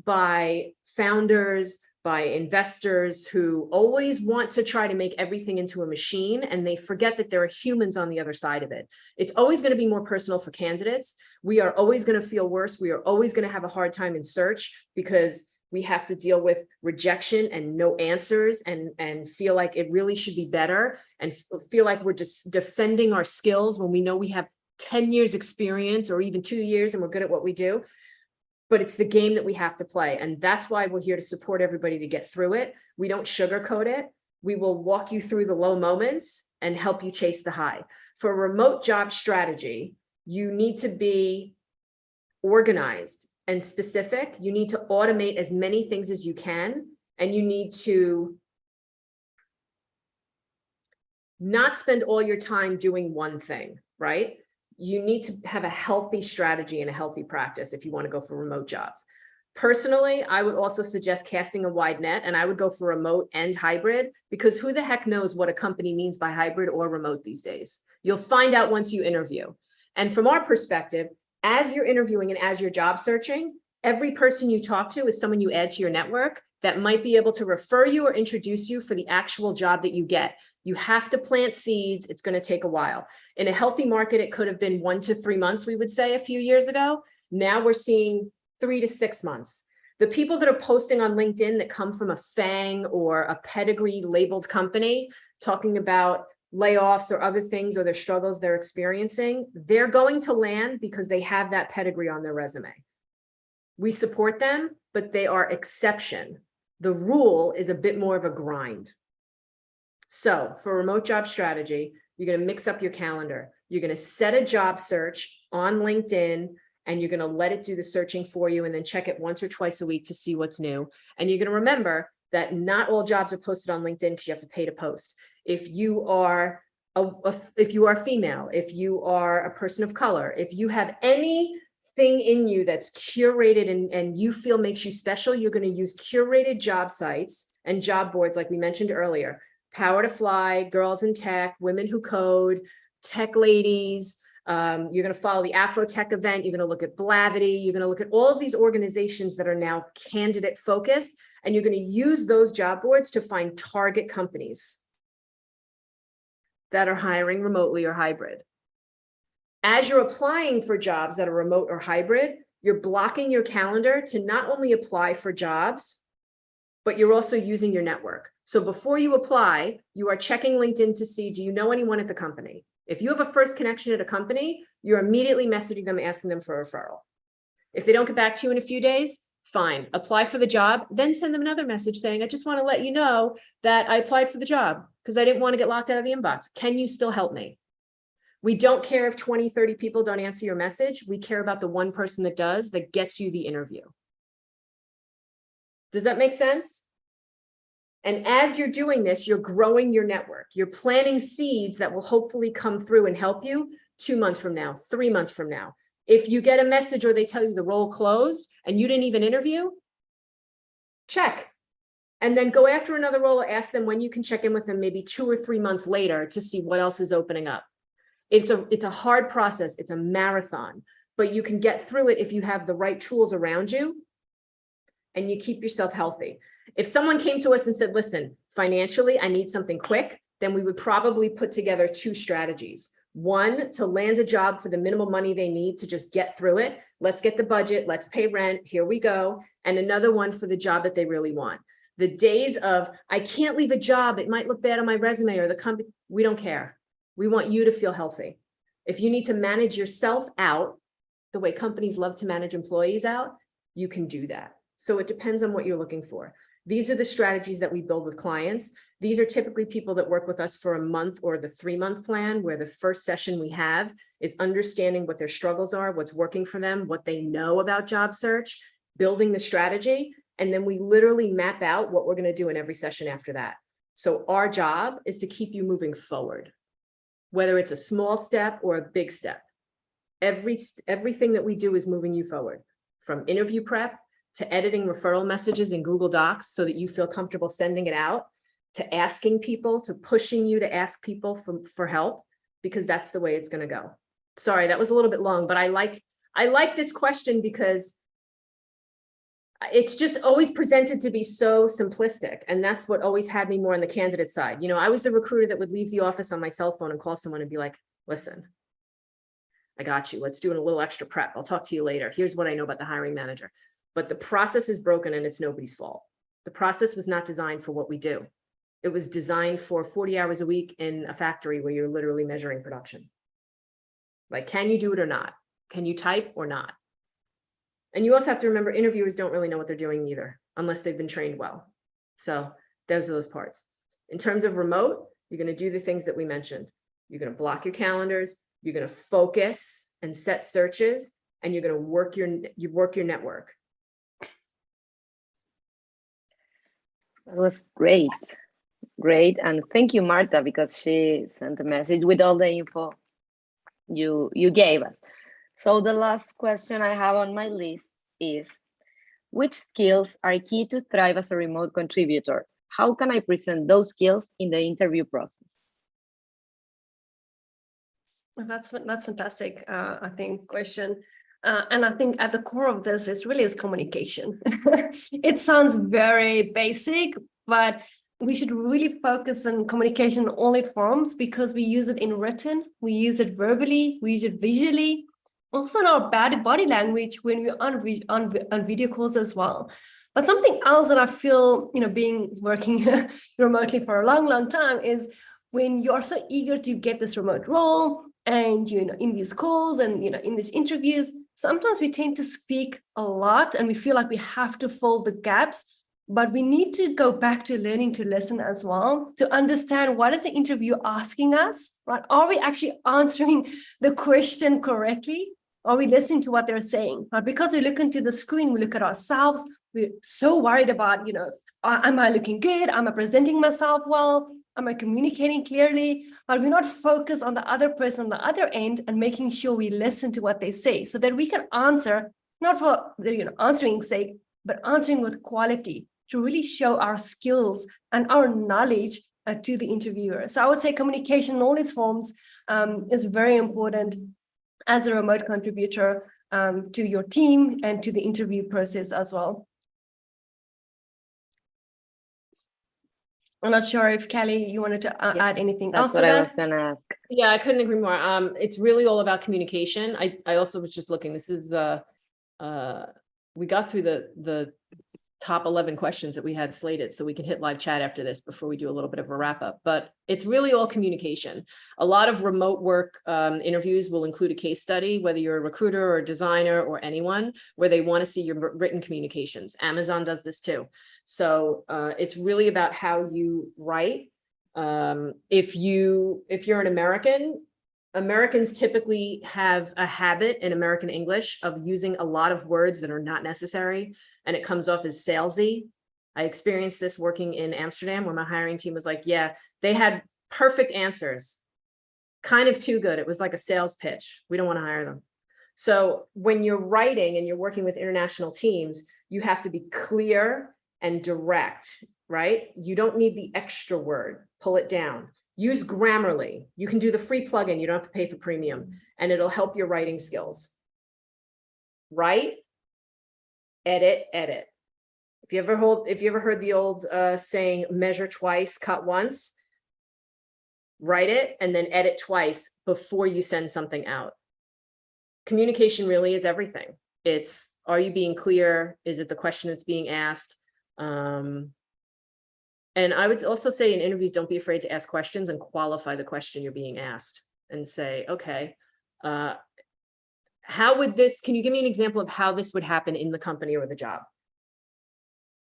by founders, by investors who always want to try to make everything into a machine, and they forget that there are humans on the other side of it. It's always going to be more personal for candidates. We are always going to feel worse. We are always going to have a hard time in search because we have to deal with rejection and no answers and feel like it really should be better and feel like we're just defending our skills when we know we have 10 years experience or even 2 years and we're good at what we do. But it's the game that we have to play. And that's why we're here to support everybody to get through it. We don't sugarcoat it. We will walk you through the low moments and help you chase the high. For a remote job strategy, you need to be organized and specific. You need to automate as many things as you can. And you need to not spend all your time doing one thing, right? You need to have a healthy strategy and a healthy practice if you want to go for remote jobs. Personally, I would also suggest casting a wide net, and I would go for remote and hybrid, because who the heck knows what a company means by hybrid or remote these days? You'll find out once you interview. And from our perspective, as you're interviewing and as you're job searching, every person you talk to is someone you add to your network that might be able to refer you or introduce you for the actual job that you get. You have to plant seeds. It's going to take a while. In a healthy market, it could have been 1 to 3 months, we would say a few years ago. Now we're seeing 3 to 6 months. The people that are posting on LinkedIn that come from a FANG or a pedigree labeled company talking about layoffs or other things or their struggles they're experiencing, they're going to land because they have that pedigree on their resume. We support them, but they are exception. The rule is a bit more of a grind. So for remote job strategy, you're going to mix up your calendar. You're going to set a job search on LinkedIn, and you're going to let it do the searching for you and then check it once or twice a week to see what's new. And you're going to remember that not all jobs are posted on LinkedIn because you have to pay to post. If you are if you are female, if you are a person of color, if you have anything in you that's curated and you feel makes you special, you're going to use curated job sites and job boards like we mentioned earlier. Power to Fly, Girls in Tech, Women Who Code, Tech Ladies. You're going to follow the Afro Tech event. You're going to look at Blavity. You're going to look at all of these organizations that are now candidate focused, and you're going to use those job boards to find target companies that are hiring remotely or hybrid. As you're applying for jobs that are remote or hybrid, you're blocking your calendar to not only apply for jobs, but you're also using your network. So before you apply, you are checking LinkedIn to see, do you know anyone at the company? If you have a first connection at a company, you're immediately messaging them, asking them for a referral. If they don't get back to you in a few days, fine, apply for the job, then send them another message saying, I just want to let you know that I applied for the job because I didn't want to get locked out of the inbox. Can you still help me? We don't care if 20, 30 people don't answer your message. We care about the one person that does, that gets you the interview. Does that make sense? And as you're doing this, you're growing your network. You're planting seeds that will hopefully come through and help you 2 months from now, 3 months from now. If you get a message or they tell you the role closed and you didn't even interview, check. And then go after another role or ask them when you can check in with them maybe 2 or 3 months later to see what else is opening up. It's a hard process. It's a marathon, but you can get through it if you have the right tools around you and you keep yourself healthy. If someone came to us and said, listen, financially, I need something quick, then we would probably put together 2 strategies. One, to land a job for the minimal money they need to just get through it. Let's get the budget. Let's pay rent. Here we go. And another one for the job that they really want. The days of, I can't leave a job, it might look bad on my resume or the company, we don't care. We want you to feel healthy. If you need to manage yourself out the way companies love to manage employees out, you can do that. So it depends on what you're looking for. These are the strategies that we build with clients. These are typically people that work with us for a month or the 3-month plan, where the first session we have is understanding what their struggles are, what's working for them, what they know about job search, building the strategy, and then we literally map out what we're going to do in every session after that. So our job is to keep you moving forward, whether it's a small step or a big step. Everything that we do is moving you forward, from interview prep to editing referral messages in Google Docs so that you feel comfortable sending it out, to asking people, to pushing you to ask people for help, because that's the way it's going to go. Sorry, that was a little bit long, but I like this question because it's just always presented to be so simplistic. And that's what always had me more on the candidate side. You know, I was the recruiter that would leave the office on my cell phone and call someone and be like, listen, I got you. Let's do a little extra prep. I'll talk to you later. Here's what I know about the hiring manager. But the process is broken and it's nobody's fault. The process was not designed for what we do. It was designed for 40 hours a week in a factory where you're literally measuring production. Like, can you do it or not? Can you type or not? And you also have to remember, interviewers don't really know what they're doing either, unless they've been trained well. So those are those parts. In terms of remote, you're going to do the things that we mentioned. You're going to block your calendars. You're going to focus and set searches, and you're going to work your network. That was great. Great. And thank you, Marta, because she sent a message with all the info you gave us. So the last question I have on my list is, which skills are key to thrive as a remote contributor? How can I present those skills in the interview process? That's fantastic, I think, question. And I think at the core of this is communication. It sounds very basic, but we should really focus on communication in all its forms, because we use it in written, we use it verbally, we use it visually, also in our body language when we're on video calls as well. But something else that I feel, being working remotely for a long time, is when you're so eager to get this remote role, and in these calls and in these interviews, sometimes we tend to speak a lot and we feel like we have to fill the gaps. But we need to go back to learning to listen as well, to understand what is the interview asking us, right? Are we actually answering the question correctly? Are we listening to what they're saying? But because we look into the screen, we look at ourselves, we're so worried about, am I looking good? Am I presenting myself well? Am I communicating clearly? But we're not focused on the other person on the other end and making sure we listen to what they say, so that we can answer, not for answering's sake, but answering with quality, to really show our skills and our knowledge to the interviewer. So I would say communication in all its forms is very important as a remote contributor to your team and to the interview process as well. I'm not sure if Kelly, you wanted to add anything else to that? That's what I was going to ask. Yeah, I couldn't agree more. It's really all about communication. I also was just looking, this is, we got through the top 11 questions that we had slated, so we can hit live chat after this before we do a little bit of a wrap up. But it's really all communication. A lot of remote work interviews will include a case study, whether you're a recruiter or a designer or anyone, where they want to see your written communications. Amazon does this too. So it's really about how you write. If you're an American, Americans typically have a habit in American English of using a lot of words that are not necessary, and it comes off as salesy. I experienced this working in Amsterdam, where my hiring team was like, yeah, they had perfect answers, kind of too good. It was like a sales pitch. We don't want to hire them. So when you're writing and you're working with international teams, you have to be clear and direct, right? You don't need the extra word. Pull it down. Use Grammarly. You can do the free plugin. You don't have to pay for premium, and it'll help your writing skills. Write, edit, edit. If you ever heard the old saying, measure twice, cut once, write it and then edit twice before you send something out. Communication really is everything. It's, are you being clear? Is it the question that's being asked? And I would also say in interviews, don't be afraid to ask questions and qualify the question you're being asked and say, okay, how would this, can you give me an example of how this would happen in the company or the job?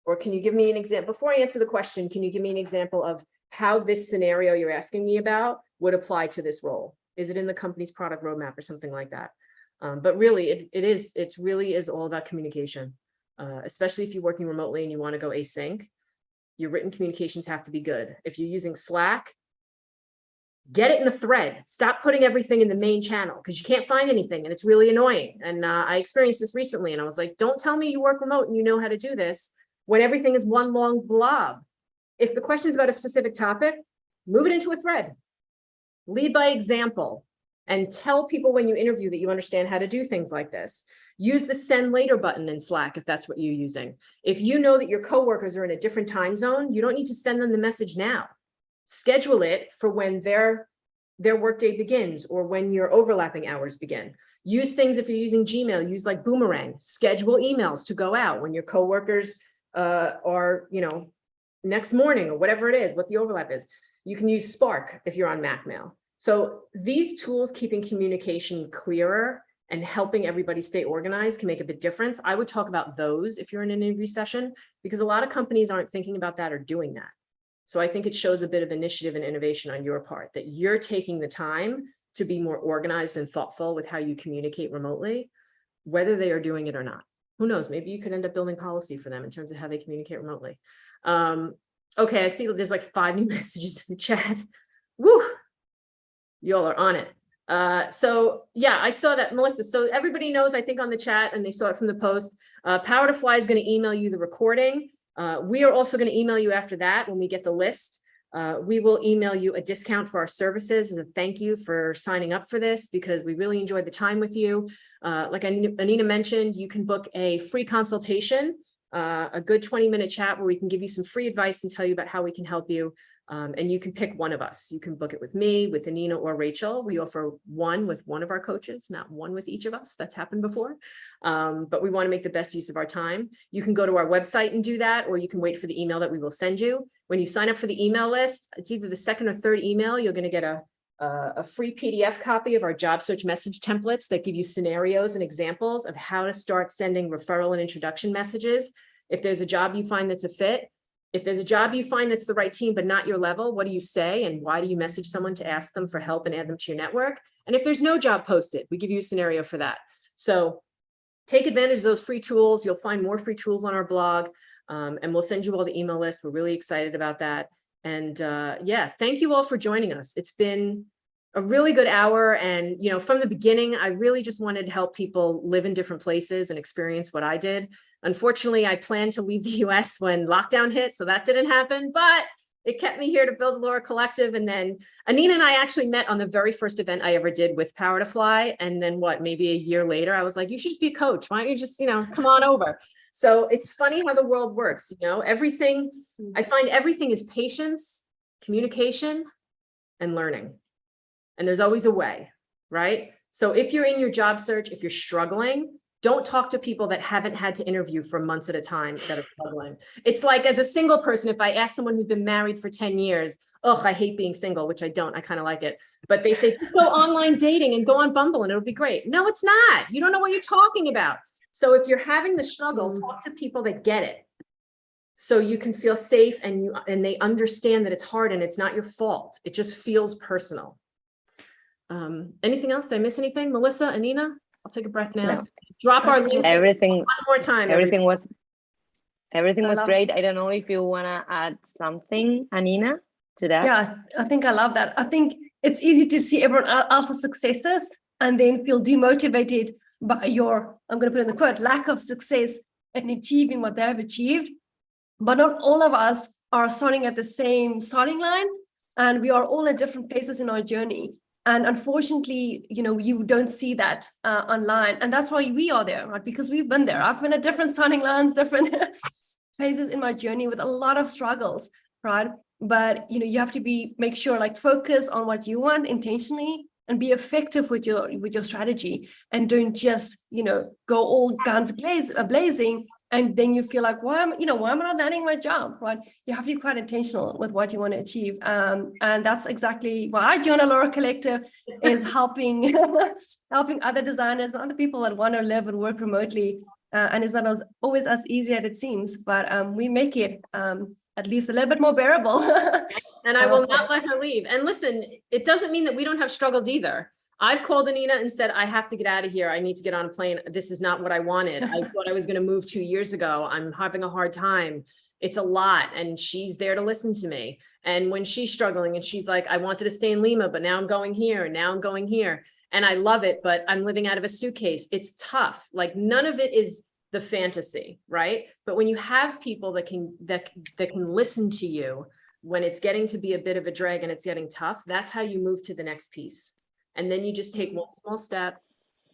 Or can you give me an example, before I answer the question, can you give me an example of how this scenario you're asking me about would apply to this role? Is it in the company's product roadmap or something like that? But really, it really is all about communication, especially if you're working remotely and you want to go async. Your written communications have to be good. If you're using Slack, get it in the thread. Stop putting everything in the main channel, because you can't find anything and it's really annoying. And I experienced this recently and I was like, don't tell me you work remote and you know how to do this when everything is one long blob. If the question is about a specific topic, move it into a thread. Lead by example. and tell people when you interview that you understand how to do things like this. Use the send later button in Slack if that's what you're using. If you know that your coworkers are in a different time zone, you don't need to send them the message now. Schedule it for when their workday begins or when your overlapping hours begin. Use things, if you're using Gmail, use like Boomerang. Schedule emails to go out when your coworkers are, next morning or whatever it is, what the overlap is. You can use Spark if you're on Mac Mail. So these tools, keeping communication clearer and helping everybody stay organized, can make a big difference. I would talk about those if you're in an interview session, because a lot of companies aren't thinking about that or doing that. So I think it shows a bit of initiative and innovation on your part, that you're taking the time to be more organized and thoughtful with how you communicate remotely, whether they are doing it or not. Who knows? Maybe you could end up building policy for them in terms of how they communicate remotely. Okay, I see there's like 5 new messages in the chat. Woo! Y'all are on it. So yeah, I saw that, Melissa. So everybody knows, I think, on the chat, and they saw it from the post, Power to Fly is going to email you the recording. We are also going to email you after that when we get the list. We will email you a discount for our services as a thank you for signing up for this, because we really enjoyed the time with you. Like Anina mentioned, you can book a free consultation, a good 20-minute chat where we can give you some free advice and tell you about how we can help you. And you can pick one of us. You can book it with me, with Anina, or Rachel. We offer one with one of our coaches, not one with each of us. That's happened before. But we want to make the best use of our time. You can go to our website and do that, or you can wait for the email that we will send you. When you sign up for the email list, it's either the 2nd or 3rd email. You're going to get a free PDF copy of our job search message templates that give you scenarios and examples of how to start sending referral and introduction messages. If there's a job you find that's a fit, if there's a job you find that's the right team, but not your level, what do you say? And why do you message someone to ask them for help and add them to your network? And if there's no job posted, we give you a scenario for that. So take advantage of those free tools. You'll find more free tools on our blog, and we'll send you all the email list. We're really excited about that. And yeah, thank you all for joining us. It's been a really good hour. And, from the beginning, I really just wanted to help people live in different places and experience what I did. Unfortunately, I planned to leave the US when lockdown hit, so that didn't happen, but it kept me here to build Allora Collective. And then Anina and I actually met on the very first event I ever did with Power to Fly. And then maybe a year later, I was like, you should just be a coach. Why don't you just, come on over? So it's funny how the world works, everything, I find everything is patience, communication, and learning. And there's always a way, right? So if you're in your job search, if you're struggling, don't talk to people that haven't had to interview for months at a time that are struggling. It's like, as a single person, if I ask someone who's been married for 10 years, I hate being single, which I don't, I kind of like it. But they say, go online dating and go on Bumble and it'll be great. No, it's not. You don't know what you're talking about. So if you're having the struggle, talk to people that get it. So you can feel safe and they understand that it's hard and it's not your fault. It just feels personal. Anything else? Did I miss anything? Melissa, Anina? I'll take a breath now. No. Drop our link everything one more time. Everything was great. I don't know if you want to add something, Anina, to that. Yeah, I think I love that. I think it's easy to see everyone else's successes and then feel demotivated by your, I'm going to put in the quote, lack of success in achieving what they've achieved. But not all of us are starting at the same starting line, and we are all at different places in our journey. And unfortunately, you don't see that online. And that's why we are there, right? Because we've been there. I've been at different starting lines, different phases in my journey with a lot of struggles, right? But, you have to make sure, focus on what you want intentionally and be effective with your strategy, and don't just, go all guns blazing. And then you feel like, why am I not landing my job, right? You have to be quite intentional with what you want to achieve. And that's exactly why I joined Allora Collective, is helping other designers and other people that want to live and work remotely. And it's not always as easy as it seems, but we make it at least a little bit more bearable. And I will not let her leave. And listen, it doesn't mean that we don't have struggles either. I've called Anina and said, I have to get out of here. I need to get on a plane. This is not what I wanted. I thought I was going to move 2 years ago. I'm having a hard time. It's a lot. And she's there to listen to me. And when she's struggling and she's like, I wanted to stay in Lima, but now I'm going here and now I'm going here. And I love it, but I'm living out of a suitcase. It's tough. None of it is the fantasy, right? But when you have people that can listen to you when it's getting to be a bit of a drag and it's getting tough, that's how you move to the next piece. And then you just take one small step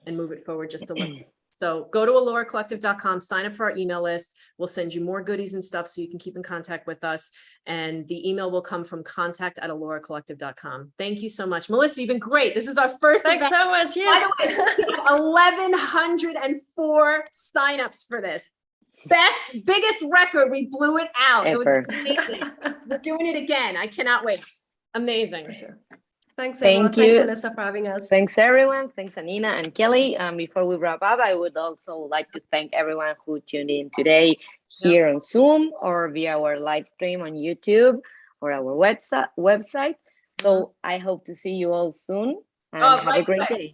and move it forward just a little. So go to alloracollective.com, sign up for our email list. We'll send you more goodies and stuff so you can keep in contact with us. And the email will come from contact@alloracollective.com. Thank you so much. Melissa, you've been great. This is our first Thanks event. so much. Yes. 1,104 signups for this. Biggest record. We blew it out. It was Ever. amazing. We're doing it again. I cannot wait. Amazing. For sure. Thanks, Thank everyone. Thanks, you. Melissa, for having us. Thanks, everyone. Thanks, Anina and Kelly. Before we wrap up, I would also like to thank everyone who tuned in today here on Zoom or via our live stream on YouTube or our website. So I hope to see you all soon and have a great day.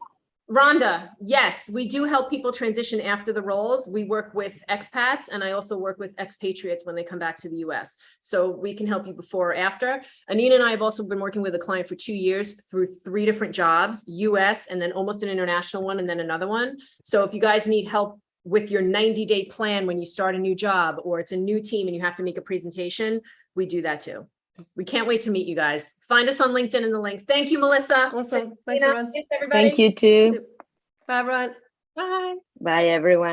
Rhonda, yes, we do help people transition after the roles. We work with expats, and I also work with expatriates when they come back to the US. So we can help you before or after. Anina and I have also been working with a client for 2 years through 3 different jobs, US, and then almost an international one, and then another one. So if you guys need help with your 90-day plan when you start a new job, or it's a new team and you have to make a presentation, we do that too. We can't wait to meet you guys. Find us on LinkedIn in the links. Thank you, Melissa. Awesome. Thanks, everyone. Thanks, everybody. Thank you too. Bye, everyone. Bye. Bye, everyone.